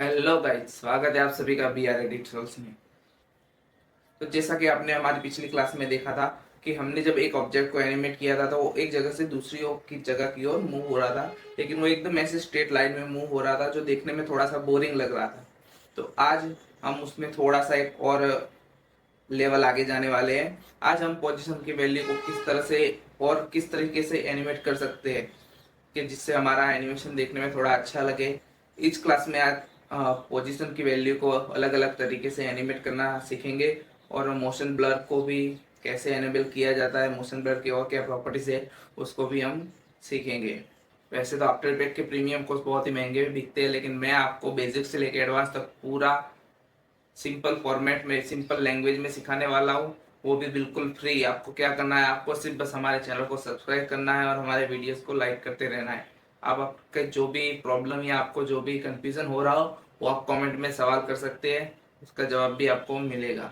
Hello guys, स्वागत है आप सभी का बी आर एडिटर्स में। तो जैसा कि आपने हमारी पिछली क्लास में देखा था कि हमने जब एक ऑब्जेक्ट को एनिमेट किया था तो वो एक जगह से दूसरी की जगह की ओर मूव हो रहा था, लेकिन वो एकदम ऐसे स्ट्रेट लाइन में मूव हो रहा था जो देखने में थोड़ा सा बोरिंग लग रहा था। तो आज हम उसमें थोड़ा सा एक और लेवल आगे जाने वाले हैं। आज हम पोजीशन की वैल्यू को किस तरह से और किस तरीके से एनिमेट कर सकते हैं कि जिससे हमारा एनिमेशन देखने में थोड़ा अच्छा लगे। इस क्लास में आज पोजीशन की वैल्यू को अलग अलग तरीके से एनिमेट करना सीखेंगे और मोशन ब्लर को भी कैसे एनेबल किया जाता है, मोशन ब्लर की और क्या प्रॉपर्टीज है उसको भी हम सीखेंगे। वैसे तो आफ्टर इफेक्ट के प्रीमियम कोर्स बहुत ही महंगे भी बिकते हैं, लेकिन मैं आपको बेसिक से लेकर एडवांस तक पूरा सिंपल फॉर्मेट में सिंपल लैंग्वेज में सिखाने वाला हूँ, वो भी बिल्कुल फ्री। आपको क्या करना है, आपको सिर्फ बस हमारे चैनल को सब्सक्राइब करना है और हमारे वीडियोस को लाइक करते रहना है। आप आपके जो भी प्रॉब्लम या आपको जो भी कंफ्यूजन हो रहा हो वो आप कमेंट में सवाल कर सकते हैं, उसका जवाब भी आपको मिलेगा।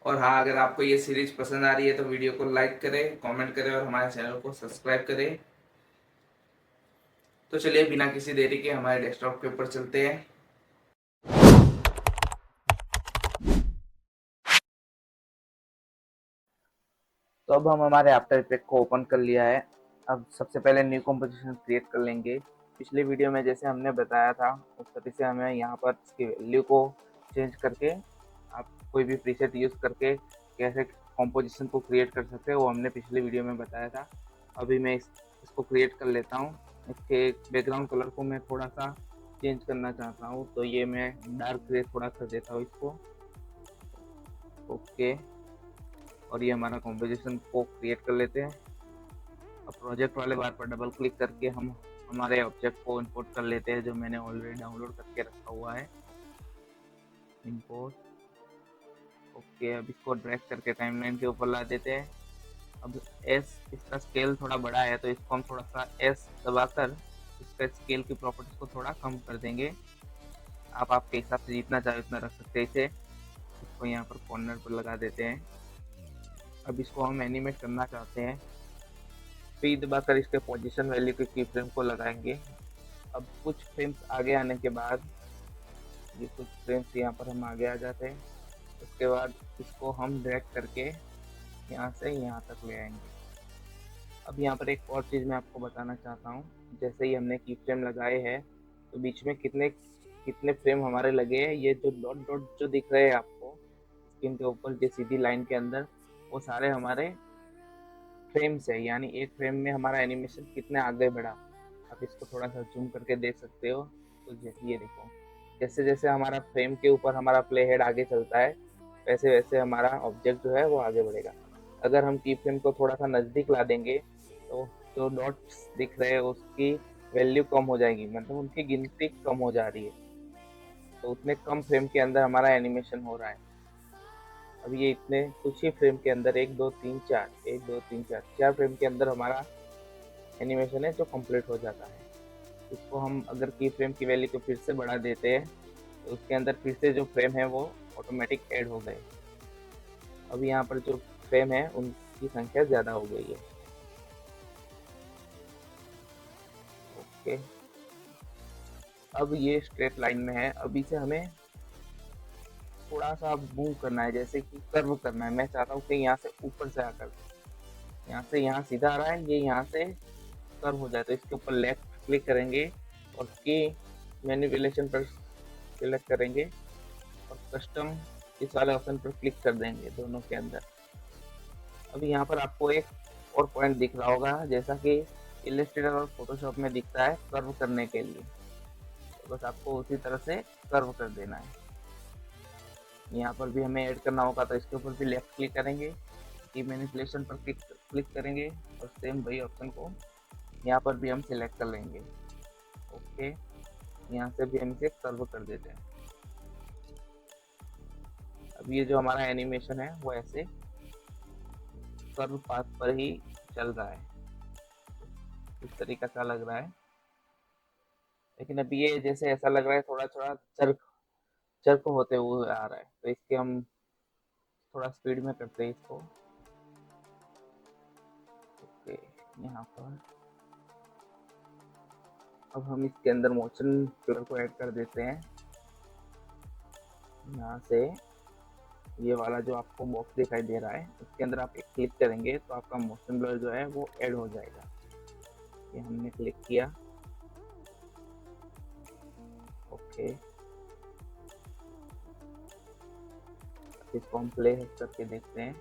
और हाँ, अगर आपको ये सीरीज पसंद आ रही है तो वीडियो को लाइक करें, कमेंट करें और हमारे चैनल को सब्सक्राइब करें। तो चलिए बिना किसी देरी के हमारे डेस्कटॉप के ऊपर चलते हैं। तो अब हम हमारे आफ्टर इफेक्ट को ओपन कर लिया है। अब सबसे पहले न्यू कंपोजिशन क्रिएट कर लेंगे। पिछले वीडियो में जैसे हमने बताया था उस तरीके से हमें यहाँ पर इसकी वैल्यू को चेंज करके आप कोई भी प्रीसेट यूज़ करके कैसे कंपोजिशन को क्रिएट कर सकते हैं वो हमने पिछले वीडियो में बताया था। अभी मैं इसको क्रिएट कर लेता हूँ। इसके बैकग्राउंड कलर को मैं थोड़ा सा चेंज करना चाहता हूँ, तो ये मैं डार्क ग्रे थोड़ा कर देता हूँ इसको। ओके, और ये हमारा कंपोजिशन को क्रिएट कर लेते हैं। अब प्रोजेक्ट वाले बार पर डबल क्लिक करके हम हमारे ऑब्जेक्ट को इंपोर्ट कर लेते हैं जो मैंने ऑलरेडी डाउनलोड करके रखा हुआ है। इंपोर्ट। ओके, अब इसको ड्रैग करके टाइमलाइन के ऊपर ला देते हैं। अब एस, इसका स्केल थोड़ा बड़ा है तो इसको हम थोड़ा सा एस दबाकर इसका स्केल की प्रॉपर्टीज को थोड़ा कम कर देंगे। आप आपके हिसाब से जितना चाहे उतना रख सकते हैं इसे। इसको यहाँ पर कॉर्नर पर लगा देते हैं। अब इसको हम एनिमेट करना चाहते हैं, पी दबाकर इसके पोजीशन वैल्यू के की फ्रेम को लगाएंगे। अब कुछ फ्रेम्स आगे आने के बाद ये कुछ फ्रेम्स यहाँ पर हम आगे आ जाते हैं। उसके बाद इसको हम ड्रैग करके यहाँ से यहाँ तक ले आएंगे। अब यहाँ पर एक और चीज़ मैं आपको बताना चाहता हूँ। जैसे ही हमने की फ्रेम लगाए हैं तो बीच में कितने कितने फ्रेम हमारे लगे हैं, ये जो डॉट डॉट जो दिख रहे हैं आपको स्क्रीन के ऊपर जो सीधी लाइन के अंदर, वो सारे हमारे फ्रेम्स है, यानी एक फ्रेम में हमारा एनिमेशन कितने आगे बढ़ा। आप इसको थोड़ा सा जूम करके देख सकते हो। तो ये देखो, जैसे जैसे हमारा फ्रेम के ऊपर हमारा प्ले हेड आगे चलता है वैसे वैसे हमारा ऑब्जेक्ट जो है वो आगे बढ़ेगा। अगर हम की फ्रेम को थोड़ा सा नज़दीक ला देंगे तो जो डॉट्स दिख रहे हैं उसकी वैल्यू कम हो जाएगी, मतलब उनकी गिनती कम हो जा रही है। तो उतने कम फ्रेम के अंदर हमारा एनिमेशन हो रहा है। अब ये इतने कुछ ही फ्रेम के अंदर एक दो तीन चार, एक दो तीन चार, चार फ्रेम के अंदर हमारा एनिमेशन है जो कंप्लीट हो जाता है। इसको हम अगर की फ्रेम की वैल्यू को फिर से बढ़ा देते हैं तो उसके अंदर फिर से जो फ्रेम है वो ऑटोमेटिक ऐड हो गए। अब यहाँ पर जो फ्रेम है उनकी संख्या ज़्यादा हो गई है। ओके, अब ये स्ट्रेट लाइन में है। अब इसे हमें थोड़ा सा मूव करना है, जैसे कि कर्व करना है। मैं चाहता हूँ कि यहाँ से ऊपर से आकर यहाँ से यहाँ सीधा आ रहा है, ये यहाँ से कर्व हो जाए। तो इसके ऊपर लेफ्ट क्लिक करेंगे और की मैनिपुलेशन पर सिलेक्ट करेंगे और कस्टम इस वाले ऑप्शन पर क्लिक कर देंगे दोनों के अंदर। अभी यहाँ पर आपको एक और पॉइंट दिख रहा होगा जैसा कि इलस्ट्रेटर और फोटोशॉप में दिखता है कर्व करने के लिए, तो बस आपको उसी तरह से कर्व कर देना है। यहाँ पर भी हमें ऐड करना होगा तो इसके ऊपर भी लेफ्ट क्लिक करेंगे, की मैनिपुलेशन पर क्लिक करेंगे और सेम वही ऑप्शन को यहाँ पर भी हम सिलेक्ट कर लेंगे। ओके, यहाँ से भी हम इसे कर्व कर देते हैं। अब ये जो हमारा एनिमेशन है वो ऐसे कर्व पाथ पर ही चल रहा है, इस तरीका का लग रहा है। लेकिन अब ये जैसे ऐसा लग रहा है थोड़ा थोड़ा चर्क चर्क होते हुए आ रहा है, तो इसके हम थोड़ा स्पीड में करते हैं इसको। ओके, यहाँ पर अब हम इसके अंदर मोशन ब्लर को ऐड कर देते हैं। यहाँ से ये वाला जो आपको बॉक्स दिखाई दे रहा है, इसके अंदर आप एक क्लिक करेंगे तो आपका मोशन ब्लर जो है वो ऐड हो जाएगा। ये हमने क्लिक किया, ओके। इसको हम प्ले करके देखते हैं,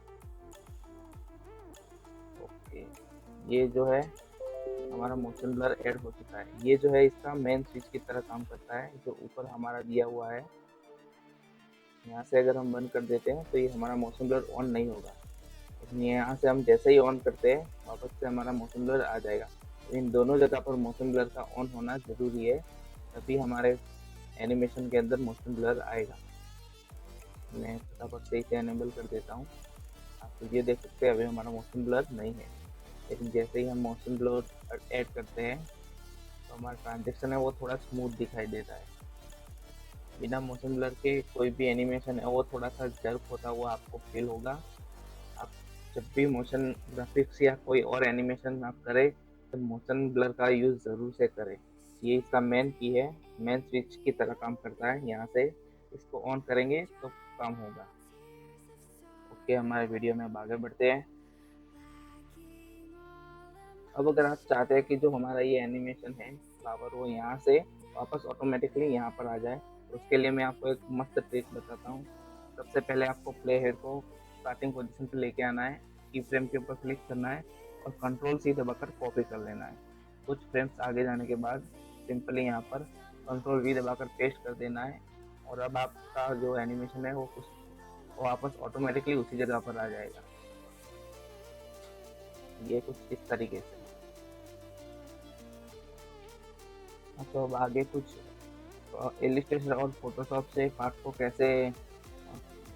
ओके। ये जो है हमारा मोशन ब्लर ऐड हो चुका है। ये जो है इसका मेन स्विच की तरह काम करता है, जो ऊपर हमारा दिया हुआ है। यहाँ से अगर हम बंद कर देते हैं तो ये हमारा मोशन ब्लर ऑन नहीं होगा, लेकिन यहाँ से हम जैसे ही ऑन करते हैं वापस से हमारा मोशन ब्लर आ जाएगा। तो इन दोनों जगह पर मोशन ब्लर का ऑन होना ज़रूरी है, तभी हमारे एनिमेशन के अंदर मोशन ब्लर आएगा। मैं फटाफट से इसे एनेबल कर देता हूँ। आप तो ये देख सकते हैं अभी हमारा मोशन ब्लर नहीं है, लेकिन जैसे ही हम मोशन ब्लर ऐड करते हैं तो हमारा ट्रांजेक्शन है वो थोड़ा स्मूथ दिखाई देता है। बिना मोशन ब्लर के कोई भी एनिमेशन है वो थोड़ा सा जर्क होता हुआ आपको फील होगा। आप जब भी मोशन ग्राफिक्स या कोई और एनिमेशन आप करें तो मोशन ब्लर का यूज़ ज़रूर से करें। ये इसका मेन की है, मेन स्विच की तरह काम करता है। यहाँ से इसको ऑन करेंगे तो काम होगा। ओके, हमारे वीडियो में अब आगे बढ़ते हैं। अब अगर आप चाहते हैं कि जो हमारा ये एनिमेशन है फ्लावर वो यहाँ से वापस ऑटोमेटिकली यहाँ पर आ जाए, तो उसके लिए मैं आपको एक मस्त ट्रिक बताता हूँ। सबसे पहले आपको प्ले हेड को स्टार्टिंग पोजीशन पर लेके आना है, की फ्रेम के ऊपर क्लिक करना है और कंट्रोल सी दबाकर कॉपी कर लेना है। कुछ फ्रेम्स आगे जाने के बाद सिंपली यहाँ पर कंट्रोल वी दबाकर पेस्ट कर देना है, और अब आपका जो एनिमेशन है वो वापस ऑटोमेटिकली उसी जगह पर आ जाएगा। ये कुछ इस तरीके से। तो अब आगे कुछ इलिस्ट्रेशन और फोटोशॉप से पार्ट को कैसे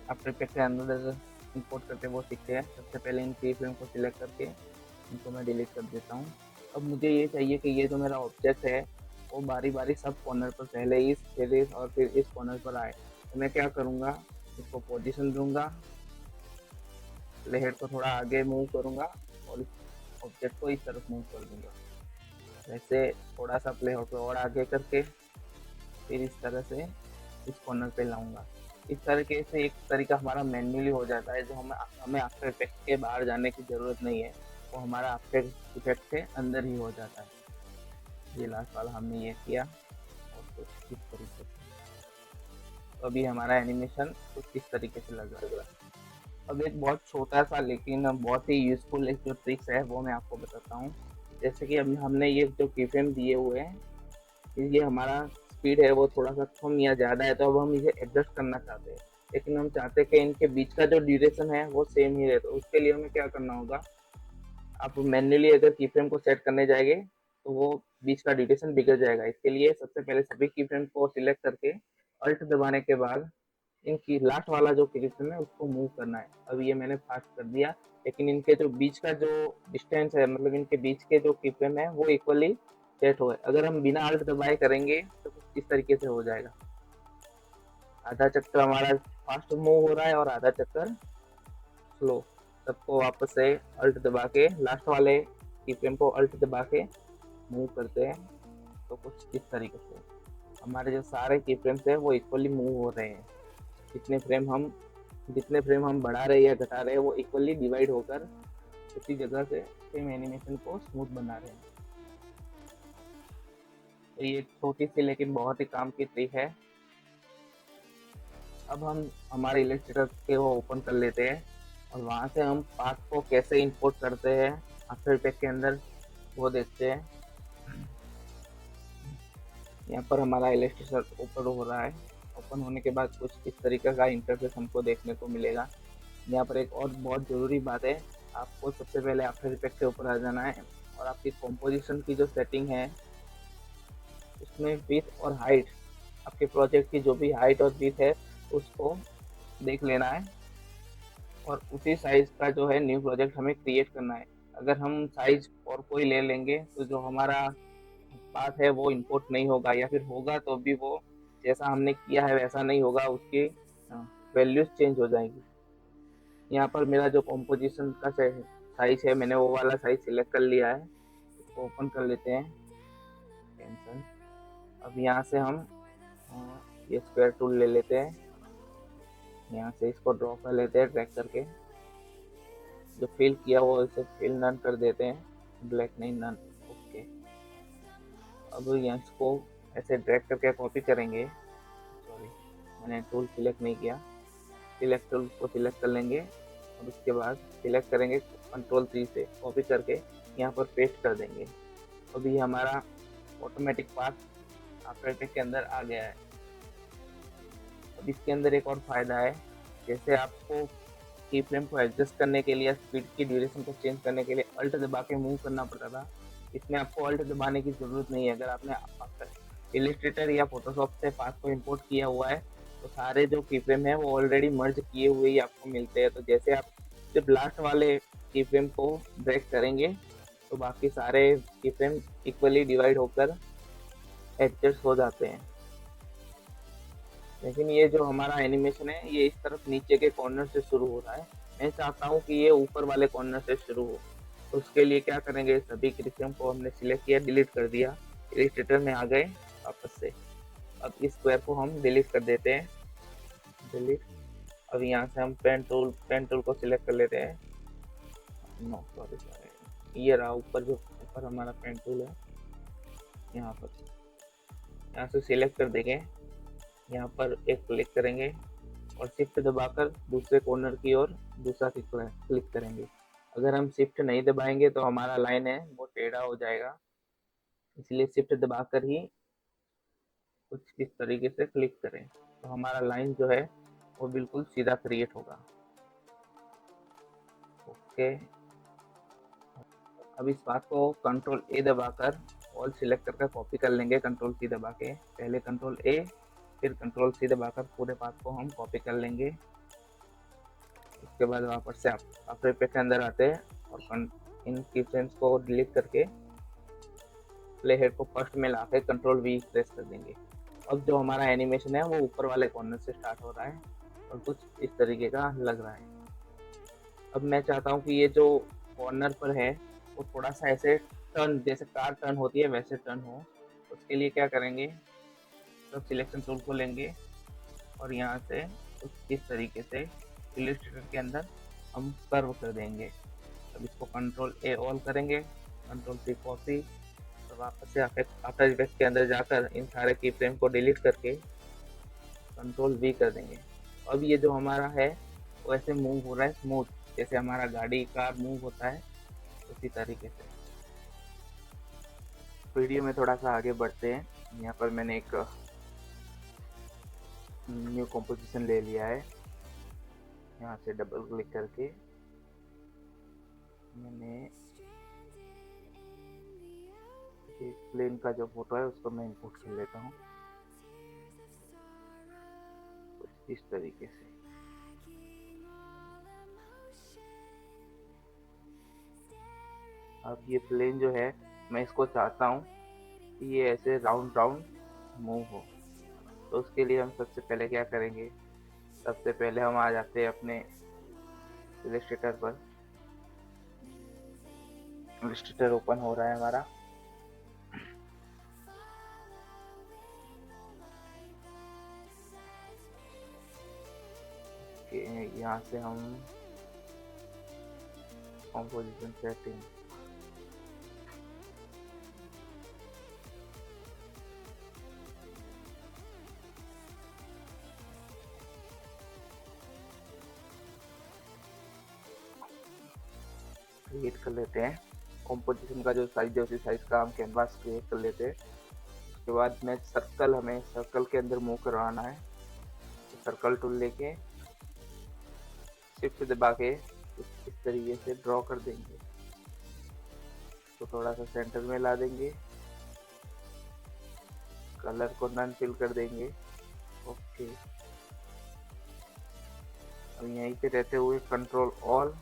आफ्टर इफेक्ट के अंदर इंपोर्ट करते हैं वो सीखते हैं। सबसे पहले इन की फ्रेम को सिलेक्ट करके इनको मैं डिलीट कर देता हूँ। अब मुझे ये चाहिए कि ये जो मेरा ऑब्जेक्ट है वो बारी बारी सब कॉर्नर पर पहले इस और फिर इस कॉर्नर पर आए। तो मैं क्या करूँगा, इसको पोजीशन दूंगा, प्ले हेड को थोड़ा आगे मूव करूँगा और इस ऑब्जेक्ट को इस तरफ मूव कर दूंगा। वैसे थोड़ा सा प्ले हेड को और आगे करके फिर इस तरह से इस कॉर्नर पे लाऊंगा। इस तरीके से एक तरीका हमारा मैन्युअली हो जाता है, जो हमें आफ्टर इफेक्ट के बाहर जाने की ज़रूरत नहीं है, वो हमारा आफ्टर इफेक्ट के अंदर ही हो जाता है। ये लास्ट वाला हमने ये किया और कुछ इस तरीके से। तो अभी हमारा एनिमेशन कुछ इस तरीके से लग रहा है। अब एक बहुत छोटा सा लेकिन बहुत ही यूजफुल एक जो ट्रिक्स है वो मैं आपको बताता हूँ। जैसे कि अब हमने ये जो की फ्रेम दिए हुए हैं, ये हमारा स्पीड है वो थोड़ा सा कम या ज़्यादा है, तो अब हम इसे एडजस्ट करना चाहते हैं, लेकिन हम चाहते हैं कि इनके बीच का जो ड्यूरेशन है वो सेम ही रहे। तो उसके लिए हमें क्या करना होगा, आप मैन्युअली अगर की फ्रेम को सेट करने जाएंगे तो वो बीच का ड्यूरेशन बिगड़ जाएगा। इसके लिए सबसे पहले सभी की फ्रेम को सिलेक्ट करके अल्ट दबाने के बाद इनकी लास्ट वाला जो की फ्रेम है उसको मूव करना है। अब ये मैंने फास्ट कर दिया, लेकिन इनके जो बीच का जो डिस्टेंस है, मतलब इनके बीच के जो की फ्रेम है वो इक्वली सेट हो। अगर हम बिना अल्ट दबाए करेंगे तो कुछ इस तरीके से हो जाएगा। आधा चक्कर हमारा फास्ट मूव हो रहा है और आधा चक्कर स्लो। सबको वापस से अल्ट दबा के लास्ट वाले की फ्रेम को अल्ट दबा के मूव करते हैं, तो कुछ इस तरीके से हमारे जो सारे की फ्रेम्स है वो इक्वली मूव हो रहे हैं। जितने फ्रेम हम जितने फ्रेम हम बढ़ा रहे हैं या घटा रहे हैं वो इक्वली डिवाइड होकर उसी जगह से सेम एनिमेशन को स्मूथ बना रहे हैं। तो ये छोटी सी लेकिन बहुत ही काम की ट्रिक है। अब हम हमारे इलस्ट्रेटर के वो ओपन कर लेते हैं और वहाँ से हम पार्ट को कैसे इंपोर्ट करते हैं आफ्टर इफेक्ट के अंदर वो देखते हैं। यहाँ पर हमारा इलस्ट्रेटर ओपन हो रहा है। ओपन होने के बाद कुछ इस तरीके का इंटरफेस हमको देखने को मिलेगा। यहाँ पर एक और बहुत ज़रूरी बात है, आपको सबसे पहले आफ्टर इफेक्ट के ऊपर आ जाना है और आपकी कॉम्पोजिशन की जो सेटिंग है उसमें विड्थ और हाइट, आपके प्रोजेक्ट की जो भी हाइट और विड्थ है उसको देख लेना है और उसी साइज़ का जो है न्यू प्रोजेक्ट हमें क्रिएट करना है। अगर हम साइज़ और कोई ले लेंगे तो जो हमारा पार्ट है वो इंपोर्ट नहीं होगा, या फिर होगा तो भी वो जैसा हमने किया है वैसा नहीं होगा, उसकी वैल्यूज चेंज हो जाएंगी। यहाँ पर मेरा जो कॉम्पोजिशन का साइज है मैंने वो वाला साइज सिलेक्ट कर लिया है। इसको ओपन कर लेते हैं। डायमेंशन। अब यहाँ से हम ये स्क्वायर टूल ले लेते हैं, यहाँ से इसको ड्रॉ कर लेते हैं ड्रैग करके। जो फिल किया हुआ इसे फिल नन कर देते हैं, ब्लैक नहीं नन। ओके, अब यहाँ इसको ऐसे ड्रैग करके कॉपी करेंगे। सॉरी, मैंने टूल सिलेक्ट नहीं किया। सिलेक्ट टूल को सिलेक्ट कर लेंगे और उसके बाद सिलेक्ट करेंगे, कंट्रोल 3 से कॉपी करके यहाँ पर पेस्ट कर देंगे। अभी हमारा ऑटोमेटिक पाथ आफ्टर इफेक्ट के अंदर आ गया है। अब इसके अंदर एक और फायदा है, जैसे आपको की फ्रेम को एडजस्ट करने के लिए, स्पीड की ड्यूरेशन को चेंज करने के लिए अल्ट दबा के मूव करना पड़ता था। इसमें आपको अल्ट दबाने की ज़रूरत नहीं है। अगर आपने इलिस्ट्रेटर या फोटोशॉप से पाथ को इंपोर्ट किया हुआ है तो सारे जो की फ्रेम है वो ऑलरेडी मर्ज किए हुए ही आपको मिलते हैं। तो जैसे आप जब लास्ट वाले की फ्रेम को ड्रैग करेंगे तो बाकी सारे की फ्रेम इक्वली डिवाइड होकर एडजस्ट हो जाते हैं। लेकिन ये जो हमारा एनिमेशन है ये इस तरफ नीचे के कॉर्नर से शुरू हो रहा है। मैं चाहता हूँ कि ये ऊपर वाले कॉर्नर से शुरू हो। तो उसके लिए क्या करेंगे, सभी फ्रेम को हमने सिलेक्ट किया, डिलीट कर दिया, इलिस्ट्रेटर में आ गए वापस से। अब इस स्क्वायर को हम डिलीट कर देते हैं, डिलीट। अब यहाँ से हम पेन टूल को सिलेक्ट कर लेते हैं। नो सॉरी सॉरी, ये रहा ऊपर, जो ऊपर हमारा पेन टूल है यहाँ पर। यहाँ से सिलेक्ट कर देंगे, यहाँ पर एक क्लिक करेंगे और शिफ्ट दबाकर दूसरे कॉर्नर की ओर दूसरा क्लिक करेंगे। अगर हम शिफ्ट नहीं दबाएंगे तो हमारा लाइन है वो टेढ़ा हो जाएगा, इसलिए शिफ्ट दबाकर ही कुछ इस तरीके से क्लिक करें तो हमारा लाइन जो है वो बिल्कुल सीधा क्रिएट होगा। ओके, अब इस बात को कंट्रोल A दबाकर ऑल सिलेक्ट करके कॉपी कर लेंगे, कंट्रोल C दबा के। पहले कंट्रोल A फिर कंट्रोल C दबाकर पूरे पाथ को हम कॉपी कर लेंगे। उसके बाद वापस से आफ्टर इफेक्ट के अंदर आते हैं और इन कीफ्रेम्स को डिलीट करके प्ले हेड को फर्स्ट में लाके कंट्रोल V प्रेस कर देंगे। अब जो हमारा एनिमेशन है वो ऊपर वाले कॉर्नर से स्टार्ट हो रहा है और कुछ इस तरीके का लग रहा है। अब मैं चाहता हूँ कि ये जो कॉर्नर पर है वो थोड़ा सा ऐसे टर्न, जैसे कार टर्न होती है वैसे टर्न हो। उसके लिए क्या करेंगे, तो सिलेक्शन टूल को लेंगे और यहाँ से कुछ इस तरीके से इलिस्ट्रेटर के अंदर हम कर्व कर देंगे। अब इसको कंट्रोल A ऑल करेंगे, कंट्रोल C कॉपी, तो वापस से आफ्टर इफेक्ट के अंदर जाकर इन सारे की फ्रेम को डिलीट करके कंट्रोल V कर देंगे। अब ये जो हमारा है वो ऐसे मूव हो रहा है स्मूथ, जैसे हमारा गाड़ी कार मूव होता है उसी तरीके से। वीडियो में थोड़ा सा आगे बढ़ते हैं। यहाँ पर मैंने एक न्यू कॉम्पोजिशन ले लिया है, यहाँ से डबल क्लिक करके मैंने एक प्लेन का जो फोटो है उसको मैं इंपोर्ट कर लेता हूँ कुछ इस तरीके से। अब ये प्लेन जो है मैं इसको चाहता हूँ कि ये ऐसे राउंड राउंड मूव हो। तो उसके लिए हम सबसे पहले क्या करेंगे, सबसे पहले हम आ जाते हैं अपने इलिस्ट्रेटर पर। इलिस्ट्रेटर ओपन हो रहा है हमारा। यहाँ से हम कॉम्पोजिशन सेटिंग, क्रिएट कर लेते हैं। कॉम्पोजिशन का जो साइज है उसी साइज का हम कैनवास क्रिएट कर लेते हैं। उसके बाद में सर्कल, हमें सर्कल के अंदर मूव करवाना है तो सर्कल टूल लेके शिफ्ट दबा के इस तरीके से ड्रॉ कर देंगे। तो थोड़ा सा सेंटर में ला देंगे, कलर को नन फिल कर देंगे। ओके, अब यहीं पे रहते हुए control all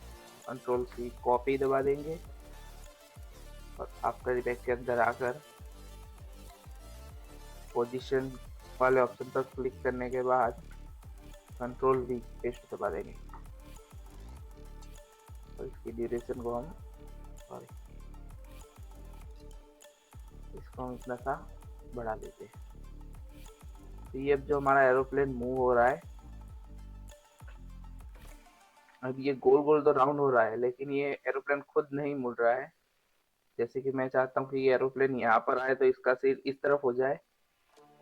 control C copy दबा देंगे और आफ्टर इफेक्ट के अंदर आकर पोजीशन वाले ऑप्शन पर क्लिक करने के बाद कंट्रोल V पेस्ट दबा देंगे और इसकी ड्यूरेशन को हम इसको हम इतना सा बढ़ा देते हैं। तो ये अब जो हमारा एरोप्लेन मूव हो रहा है, अब ये गोल गोल तो राउंड हो रहा है, लेकिन ये एरोप्लेन खुद नहीं मुड़ रहा है। जैसे कि मैं चाहता हूँ कि ये एरोप्लेन यहाँ पर आए तो इसका सिर इस तरफ हो जाए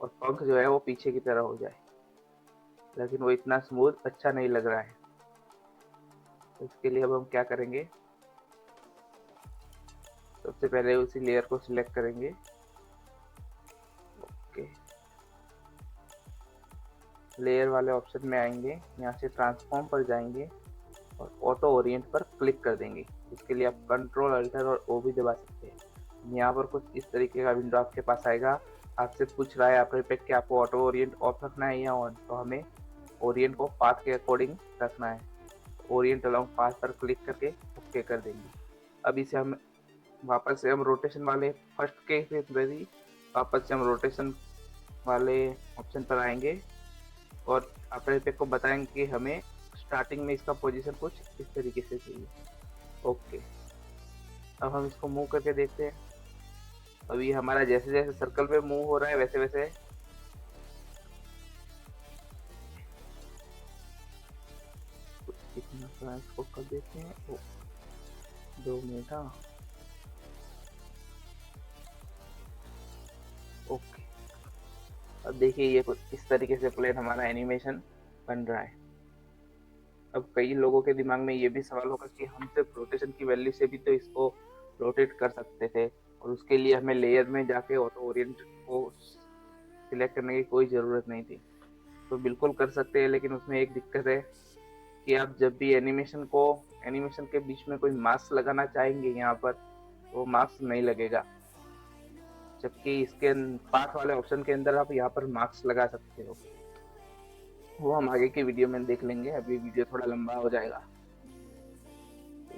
और पंख जो है वो पीछे की तरफ हो जाए, लेकिन वो इतना स्मूथ अच्छा नहीं लग रहा है। तो इसके लिए अब हम क्या करेंगे, सबसे पहले उसी लेयर को सिलेक्ट करेंगे। ओके, लेयर वाले ऑप्शन में आएंगे, यहाँ से ट्रांसफॉर्म पर जाएंगे और ऑटो ओरिएंट पर क्लिक कर देंगे। इसके लिए आप कंट्रोल अल्टर और ओ भी दबा सकते हैं। यहाँ पर कुछ इस तरीके का विंडो आपके पास आएगा। आपसे पूछ रहा है आपके पे कि आपको ऑटो ओरिएंट ऑफ रखना है या ऑन, तो हमें ओरिएंट को पाथ के अकॉर्डिंग रखना है। ओरिएंट अलोंग पाथ पर क्लिक करके ओके कर देंगे। अब इसे हम वापस से हम रोटेशन वाले फर्स्ट के वापस से हम रोटेशन वाले ऑप्शन पर आएंगे और अपने पे को बताएंगे कि हमें स्टार्टिंग में इसका पोजीशन कुछ इस तरीके से चाहिए। ओके, अब हम इसको मूव करके देखते हैं। अभी हमारा जैसे जैसे सर्कल पे मूव हो रहा है वैसे वैसे कुछ इतना सा इसको कर देते हैं। 2 मिनट। हाँ, ओके, अब देखिए ये कुछ इस तरीके से प्लेन हमारा एनिमेशन बन रहा है। अब कई लोगों के दिमाग में ये भी सवाल होगा कि हम सिर्फ रोटेशन की वैल्यू से भी तो इसको रोटेट कर सकते थे और उसके लिए हमें लेयर में जाके ऑटो ओरिएंट को सिलेक्ट करने की कोई ज़रूरत नहीं थी। तो बिल्कुल कर सकते हैं, लेकिन उसमें एक दिक्कत है कि आप जब भी एनिमेशन के बीच में कोई मास्क लगाना चाहेंगे यहाँ पर, वो मास्क नहीं लगेगा। जबकि इसके पाथ वाले ऑप्शन के अंदर आप यहाँ पर मास्क लगा सकते हो। वो हम आगे की वीडियो में देख लेंगे, अभी वीडियो थोड़ा लंबा हो जाएगा।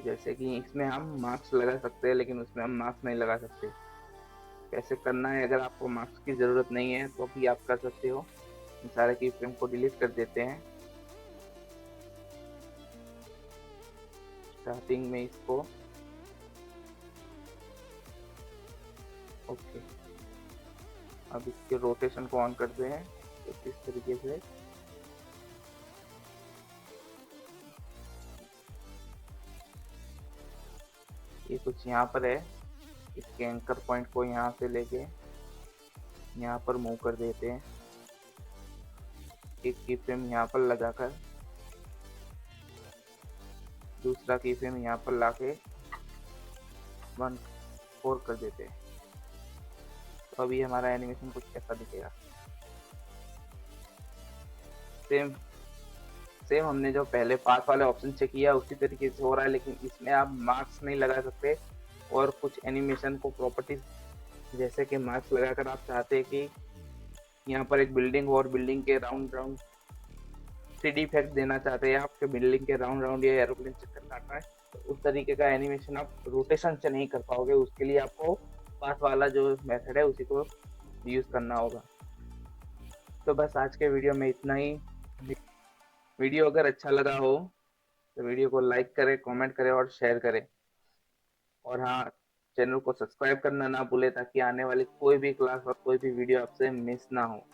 जैसे कि इसमें हम मास्क लगा सकते हैं, लेकिन उसमें हम मास्क नहीं लगा सकते। कैसे करना है, अगर आपको मास्क की ज़रूरत नहीं है तो भी आप कर सकते हो। सारे की फ्रेम को डिलीट कर देते हैं। स्टार्टिंग में इसको ओके, अब इसके रोटेशन को ऑन करते हैं तो किस तरीके से ये कुछ यहाँ पर है। इसके एंकर पॉइंट को यहाँ से लेके यहाँ पर मूव कर देते हैं। एक की फ्रेम यहाँ पर लगाकर दूसरा की फ्रेम यहाँ पर लाके 1 4 कर देते हैं। तो अभी हमारा एनिमेशन कुछ ऐसा दिखेगा। सेम सेम हमने जो पहले पाथ वाले ऑप्शन से किया उसी तरीके से हो रहा है, लेकिन इसमें आप मार्क्स नहीं लगा सकते और कुछ एनिमेशन को प्रॉपर्टीज जैसे कि मार्क्स लगाकर आप चाहते हैं कि यहाँ पर एक बिल्डिंग और बिल्डिंग के राउंड राउंड 3D इफेक्ट देना चाहते हैं आपके बिल्डिंग के राउंड राउंड या एरोप्लेन चक्कर काट रहा है, तो उस तरीके का एनिमेशन आप रोटेशन से नहीं कर पाओगे। उसके लिए आपको पाथ वाला जो मेथड है उसी को यूज करना होगा। तो बस आज के वीडियो में इतना ही। वीडियो अगर अच्छा लगा हो तो वीडियो को लाइक करें, कमेंट करें और शेयर करें। और हाँ, चैनल को सब्सक्राइब करना ना भूले ताकि आने वाली कोई भी क्लास और कोई भी वीडियो आपसे मिस ना हो।